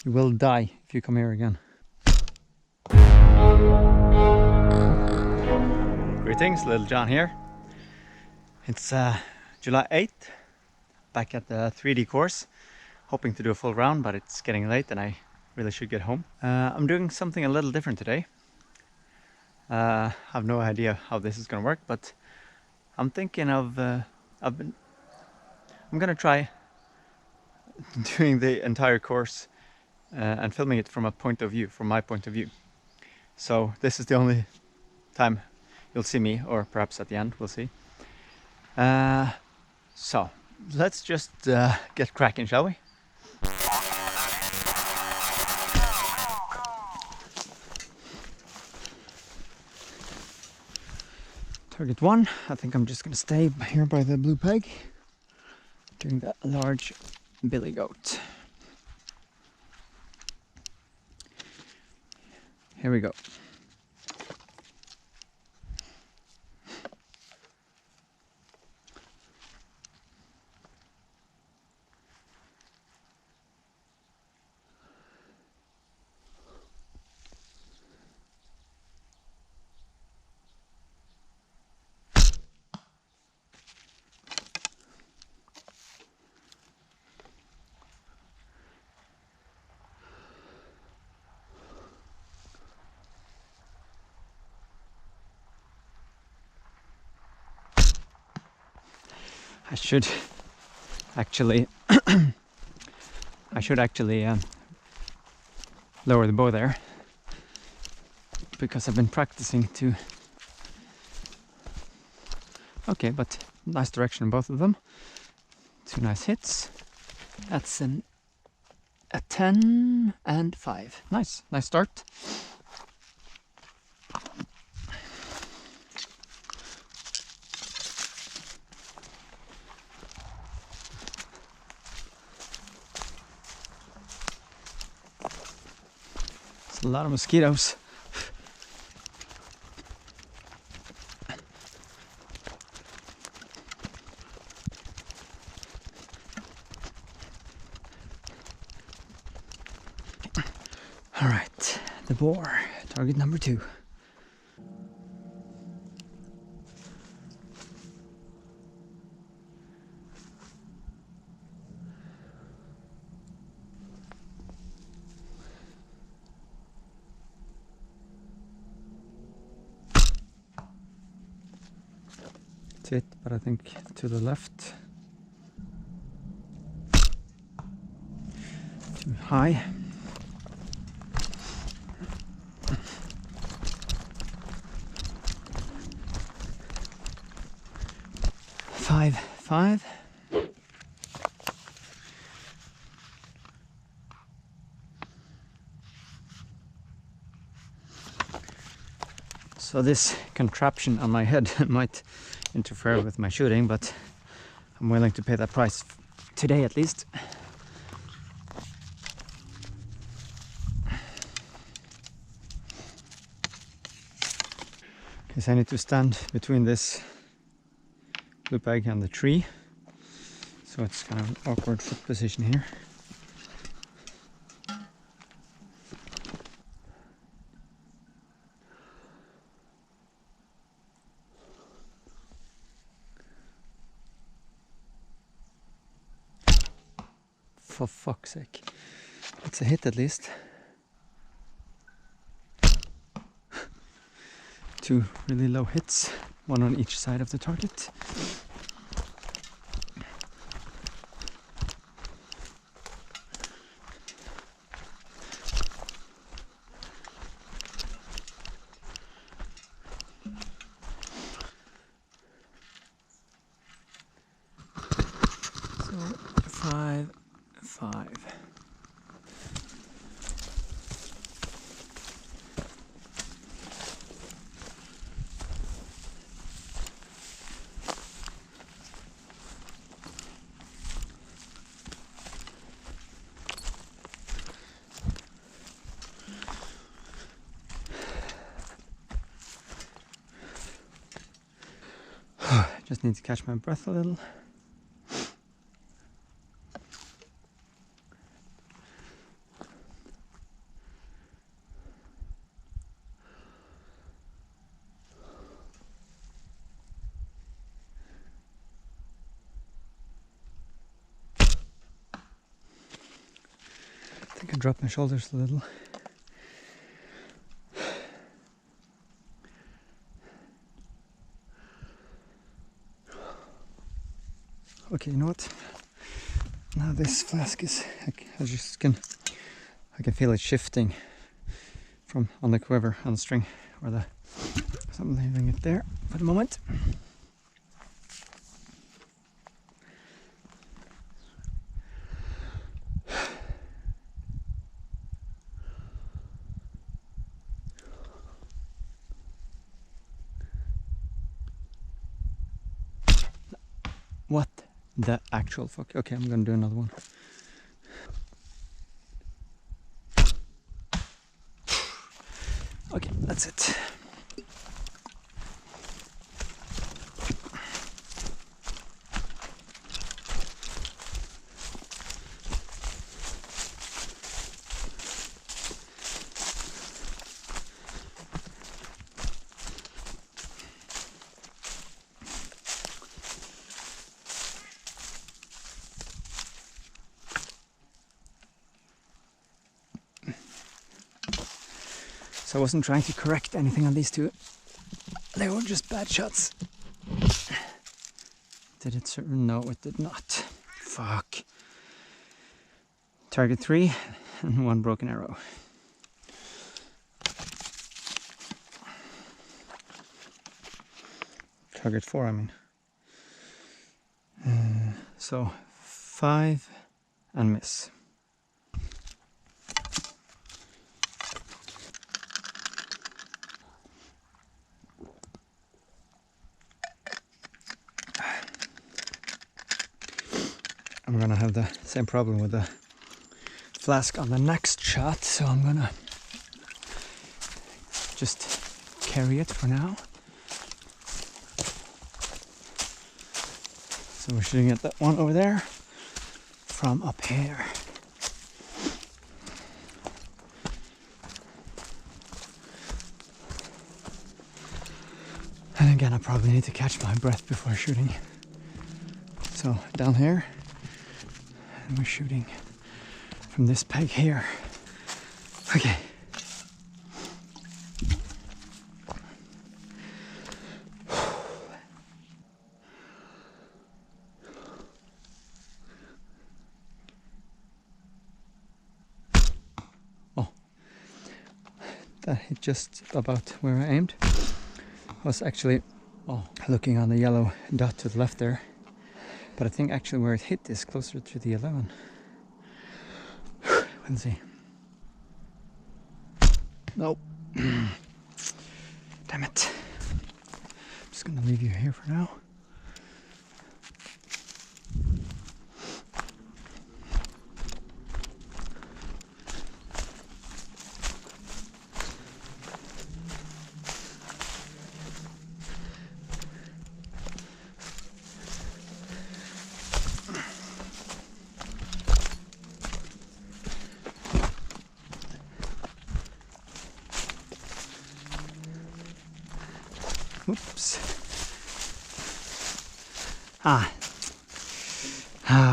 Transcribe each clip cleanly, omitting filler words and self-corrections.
You will die if you come here again. Greetings, Little John here. It's July 8th, back at the 3D course, hoping to do a full round, but it's getting late and I really should get home. I'm doing something a little different today. I have no idea how this is gonna work, but I'm thinking of I'm gonna try doing the entire course and filming it from my point of view. So this is the only time you'll see me, or perhaps at the end, we'll see. So let's just get cracking, shall we? Target 1, I think I'm just gonna stay here by the blue peg, doing that large billy goat. Here we go. I should actually lower the bow there, because I've been practicing to. Okay, but nice direction in both of them. 2 nice hits. That's a 10 and 5. Nice start. A lot of mosquitoes. All right, the boar, target number 2. It, but I think to the left. Too high. Five. So this contraption on my head might interfere with my shooting, but I'm willing to pay that price today at least. Because I need to stand between this blue peg and the tree, so it's kind of an awkward foot position here. For fuck's sake. It's a hit at least. 2 really low hits, 1 on each side of the target. So 5. Just need to catch my breath a little. can drop my shoulders a little. Okay, you know what? Now this flask is, I can feel it shifting from on the quiver, on the string, or so I'm leaving it there for the moment. What the actual fuck? Okay, I'm gonna do another one. Okay, that's it. So I wasn't trying to correct anything on these two. They were just bad shots. Did it certain? No, it did not. Fuck. Target 3 and 1 broken arrow. Target 4, I mean. So 5 and miss. I'm gonna have the same problem with the flask on the next shot, so I'm gonna just carry it for now. So we're shooting at that one over there from up here. And again, I probably need to catch my breath before shooting. So down here, and we're shooting from this peg here. Okay. Oh, that hit just about where I aimed. I was actually looking on the yellow dot to the left there. But I think actually where it hit is closer to the 11. Let's see. Nope. Damn it. I'm just gonna leave you here for now. Oops.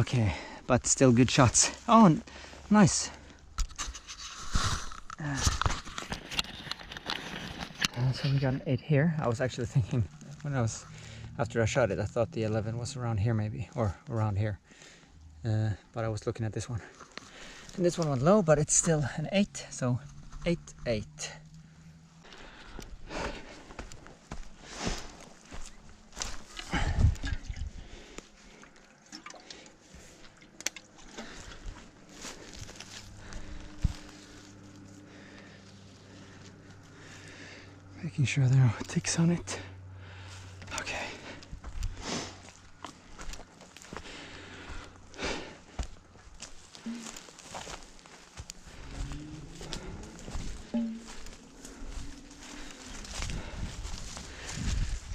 Okay, but still good shots. Oh, nice. So we got an 8 here. I was actually thinking after I shot it, I thought the 11 was around here maybe, or around here. But I was looking at this one. And this one went low, but it's still an 8, so 8-8. Making sure there are no ticks on it. Okay.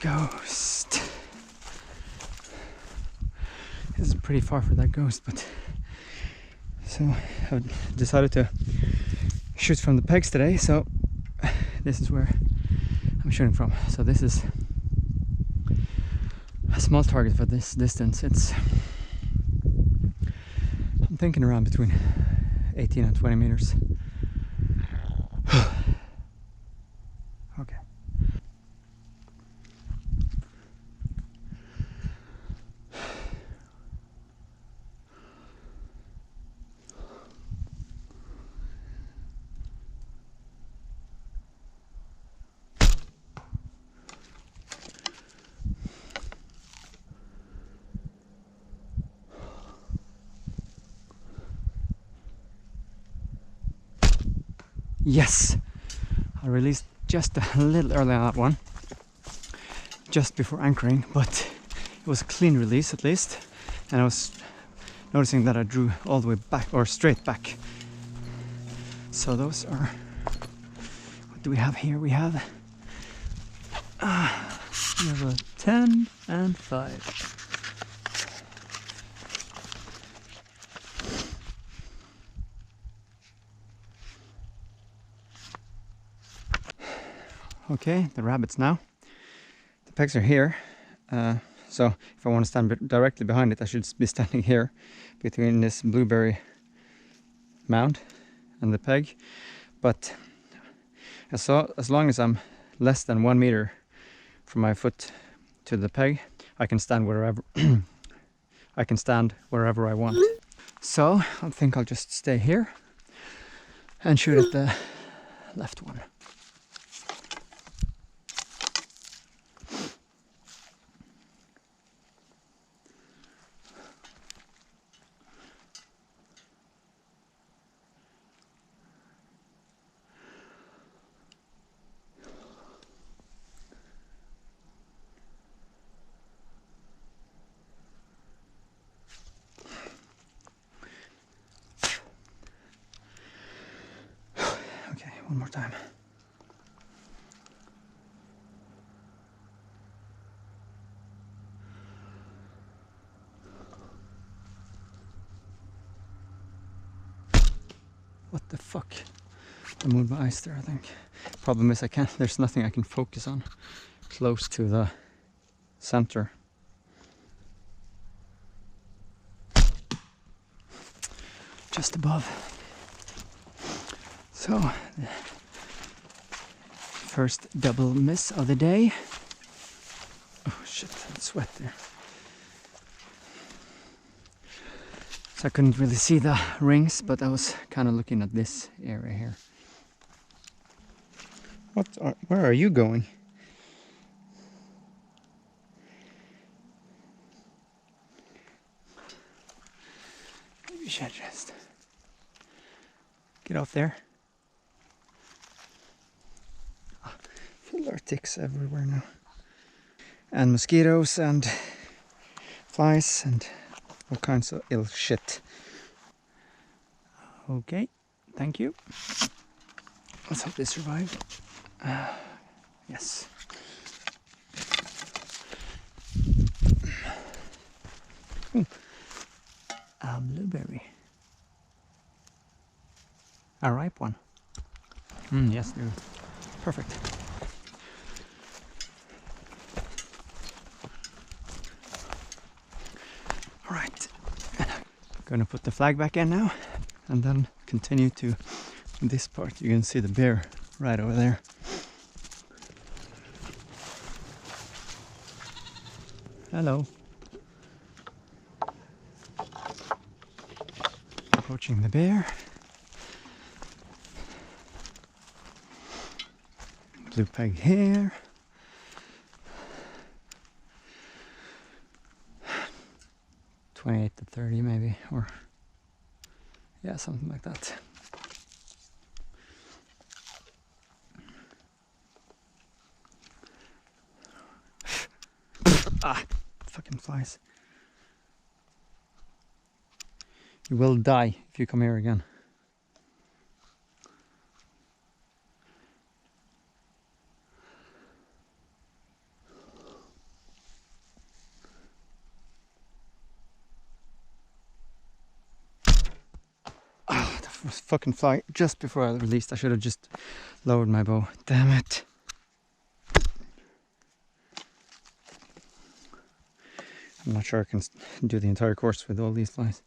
Ghost. This is pretty far for that ghost, but so I've decided to shoot from the pegs today, so this is where I'm shooting from. So this is a small target for this distance. I'm thinking around between 18 and 20 meters. Okay. Yes! I released just a little early on that one, just before anchoring, but it was a clean release at least, and I was noticing that I drew all the way back, or straight back. So those are, what do we have here? We have a 10 and 5. Okay, the rabbits now. The pegs are here, so if I want to stand directly behind it, I should be standing here between this blueberry mound and the peg. But as long as I'm less than 1 meter from my foot to the peg, I can stand wherever I can stand wherever I want. So I think I'll just stay here and shoot at the left one. Okay, one more time. What the fuck? I moved my eyes there, I think. Problem is there's nothing I can focus on close to the center. Just above. So, the first double miss of the day. Oh shit, it's sweat there. So I couldn't really see the rings, but I was kind of looking at this area here. Where are you going? Maybe you should just get off there. Full are ticks everywhere now. And mosquitoes and flies and all kinds of ill shit. Okay, thank you. Let's hope they survive. Yes. Ooh. A blueberry. A ripe one. Yes, they're perfect. All right. Gonna put the flag back in now, and then continue to this part. You can see the bear right over there. Hello. Approaching the bear. Blue peg here. $28 to $30 maybe, or yeah, something like that. Ah, fucking flies. You will die if you come here again. Ah, that was fucking fly just before I released. I should have just lowered my bow. Damn it. I'm not sure I can do the entire course with all these flies.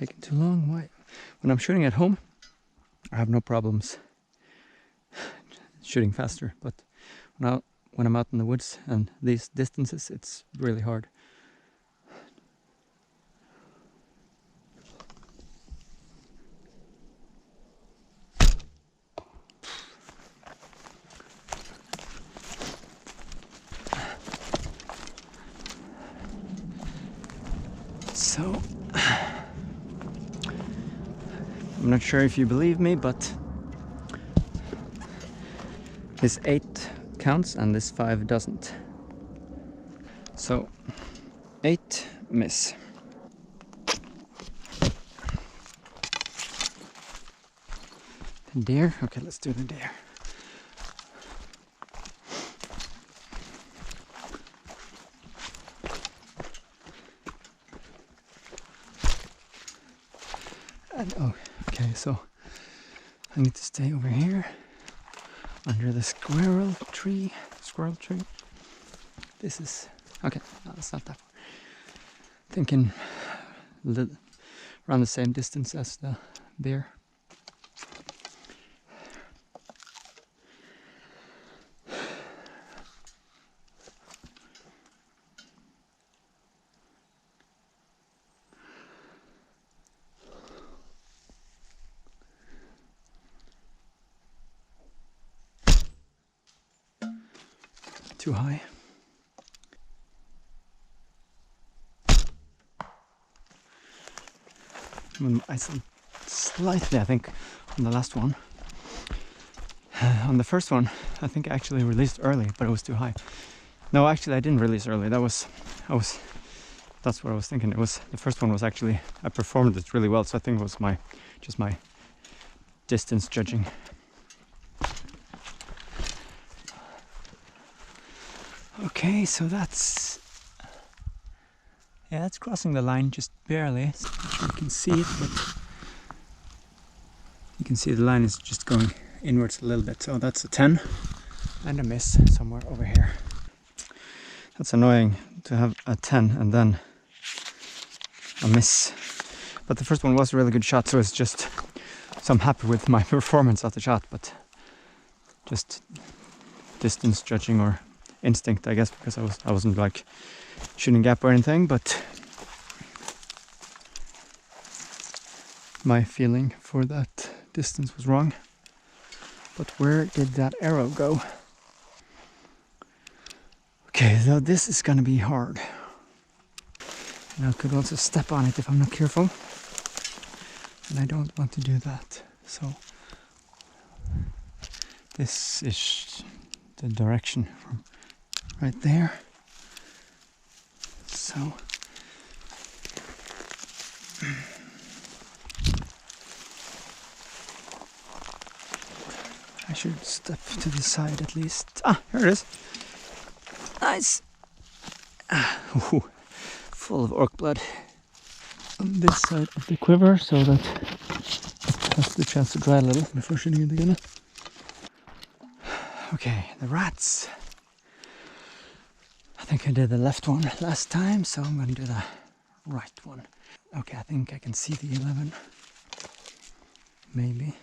taking too long? Why? When I'm shooting at home, I have no problems shooting faster, but when I'm out in the woods and these distances, it's really hard. So, I'm not sure if you believe me, but this 8 counts and this 5 doesn't. So, 8 miss. The deer? Okay, let's do the deer. And, oh, okay, so I need to stay over here under the squirrel tree. This is okay. No, that's not that far. Thinking around the same distance as the bear. Too high. I slightly, I think, on the last one. On the first one, I think I actually released early, but it was too high. No, actually, I didn't release early. That's what I was thinking. It was the first one was actually I performed it really well, so I think it was my distance judging. Okay, so that's crossing the line just barely. So you can see it, but you can see the line is just going inwards a little bit. So that's a 10 and a miss somewhere over here. That's annoying to have a 10 and then a miss. But the first one was a really good shot, so it's just, so I'm happy with my performance of the shot, but just distance judging or instinct, I guess, because I wasn't like shooting gap or anything, but my feeling for that distance was wrong. But where did that arrow go? Okay, so this is gonna be hard. And I could also step on it if I'm not careful. And I don't want to do that. So this is the direction from right there. So I should step to the side at least. Ah, here it is. Nice. Ooh, full of orc blood on this side of the quiver, so that it has the chance to dry a little before shooting it again. Okay, the rats. I think I did the left one last time, so I'm going to do the right one. Okay, I think I can see the 11. Maybe.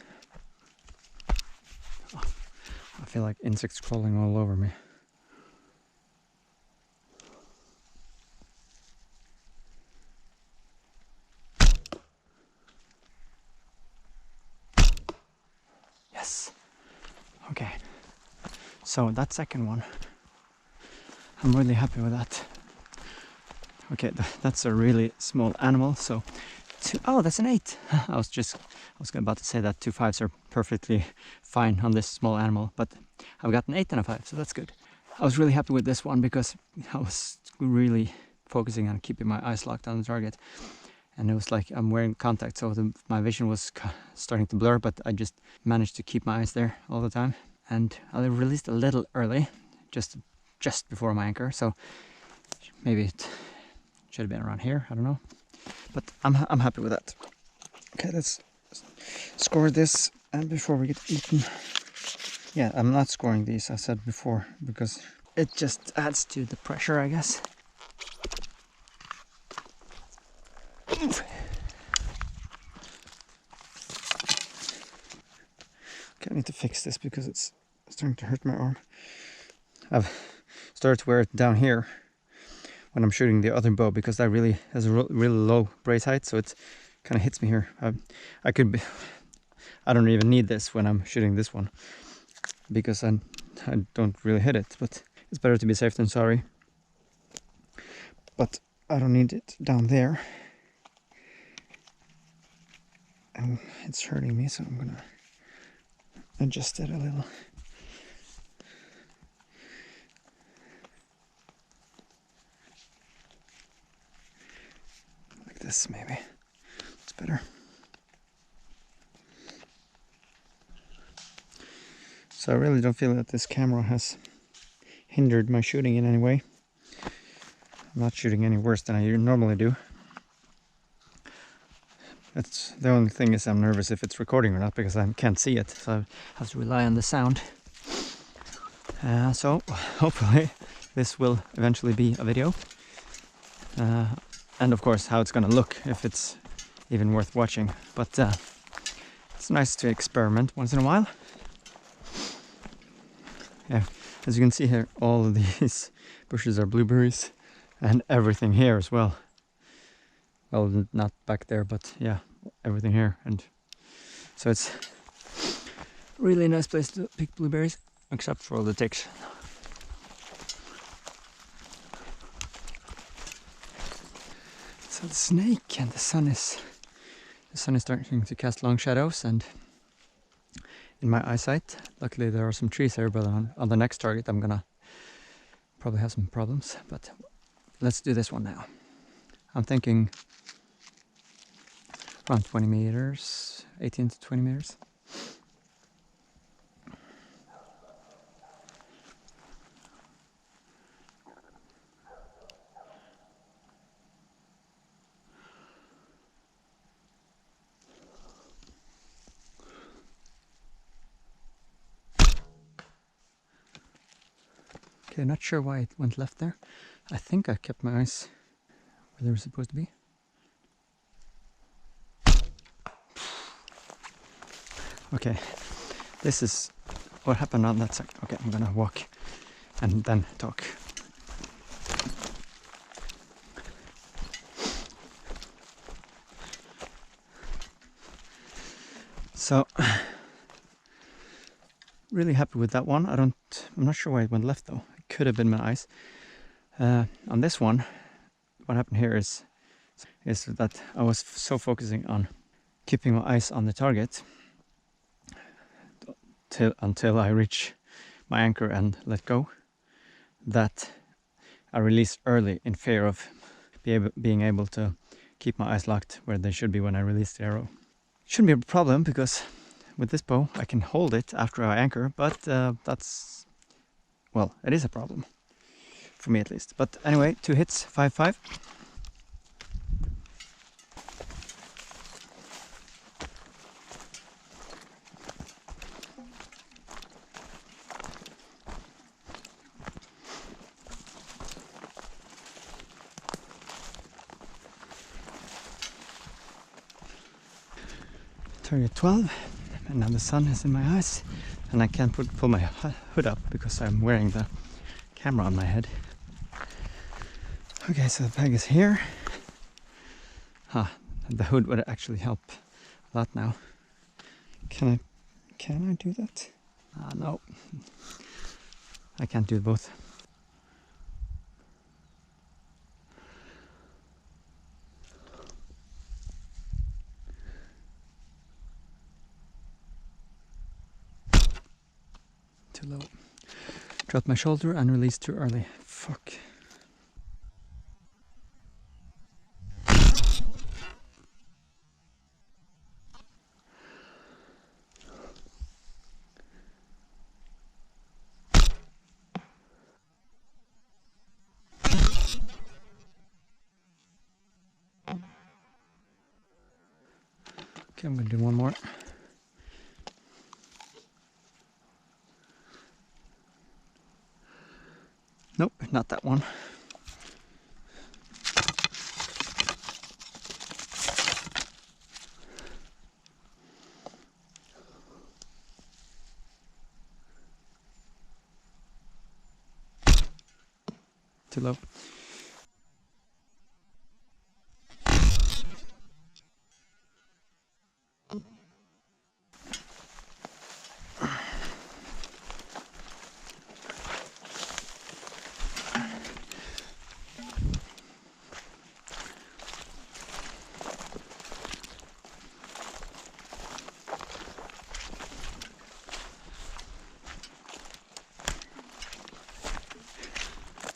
Oh, I feel like insects crawling all over me. Yes. Okay. So that second one, I'm really happy with that. Okay, that's a really small animal. So, oh, that's an 8. I was about to say that 2 5s are perfectly fine on this small animal, but I've got an 8 and a 5, so that's good. I was really happy with this one because I was really focusing on keeping my eyes locked on the target, and it was like I'm wearing contact, so my vision was starting to blur, but I just managed to keep my eyes there all the time. And I released a little early, just before my anchor, so maybe it should have been around here, I don't know, but I'm happy with that. Okay, let's score this, and before we get eaten, yeah, I'm not scoring these, I said before, because it just adds to the pressure, I guess. Okay, I need to fix this because it's starting to hurt my arm. I've started to wear it down here when I'm shooting the other bow because that really has a really low brace height, so it kind of hits me here. I don't even need this when I'm shooting this one because I don't really hit it, but it's better to be safe than sorry. But I don't need it down there, and it's hurting me, so I'm gonna adjust it a little. Like this, maybe. It's better. So I really don't feel that this camera has hindered my shooting in any way. I'm not shooting any worse than I normally do. It's the only thing is I'm nervous if it's recording or not because I can't see it, so I have to rely on the sound. So hopefully this will eventually be a video, and of course how it's gonna look, if it's even worth watching. But it's nice to experiment once in a while. Yeah, as you can see here, all of these bushes are blueberries, and everything here as well. Well, not back there, but yeah, everything here. And so it's really a nice place to pick blueberries, except for all the ticks. So the snake and the sun is starting to cast long shadows, and in my eyesight, luckily there are some trees here, but on the next target I'm gonna probably have some problems. But let's do this one now. I'm thinking around 20 meters, 18 to 20 meters. Okay, not sure why it went left there. I think I kept my eyes where they were supposed to be. Okay, this is what happened on that side. Okay, I'm gonna walk and then talk. So, really happy with that one. I'm not sure why it went left though. It could have been my eyes. On this one, what happened here is that I was so focusing on keeping my eyes on the target until I reach my anchor and let go, that I released early in fear of being able to keep my eyes locked where they should be when I release the arrow. Shouldn't be a problem because with this bow I can hold it after I anchor, but well, it is a problem for me at least. But anyway, 2 hits, 5-5. Target 12, and now the sun is in my eyes, and I can't pull my hood up because I'm wearing the camera on my head. Okay, so the peg is here. The hood would actually help a lot now. Can I do that? No, I can't do both. Too low. Dropped my shoulder and released too early. Fuck. Okay, I'm gonna do one more. Nope, not that one. too low.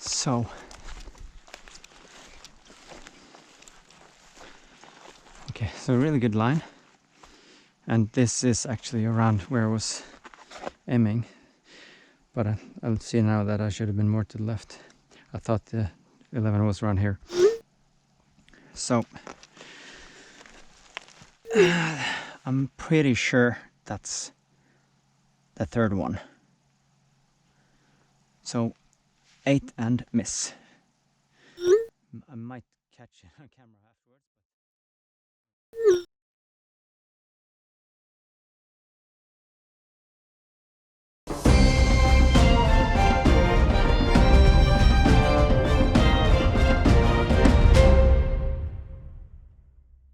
So okay, so really good line, and this is actually around where I was aiming, but I'll see now that I should have been more to the left. I thought the 11 was around here. So I'm pretty sure that's the third one. So 8 and miss. I might catch it on camera afterwards.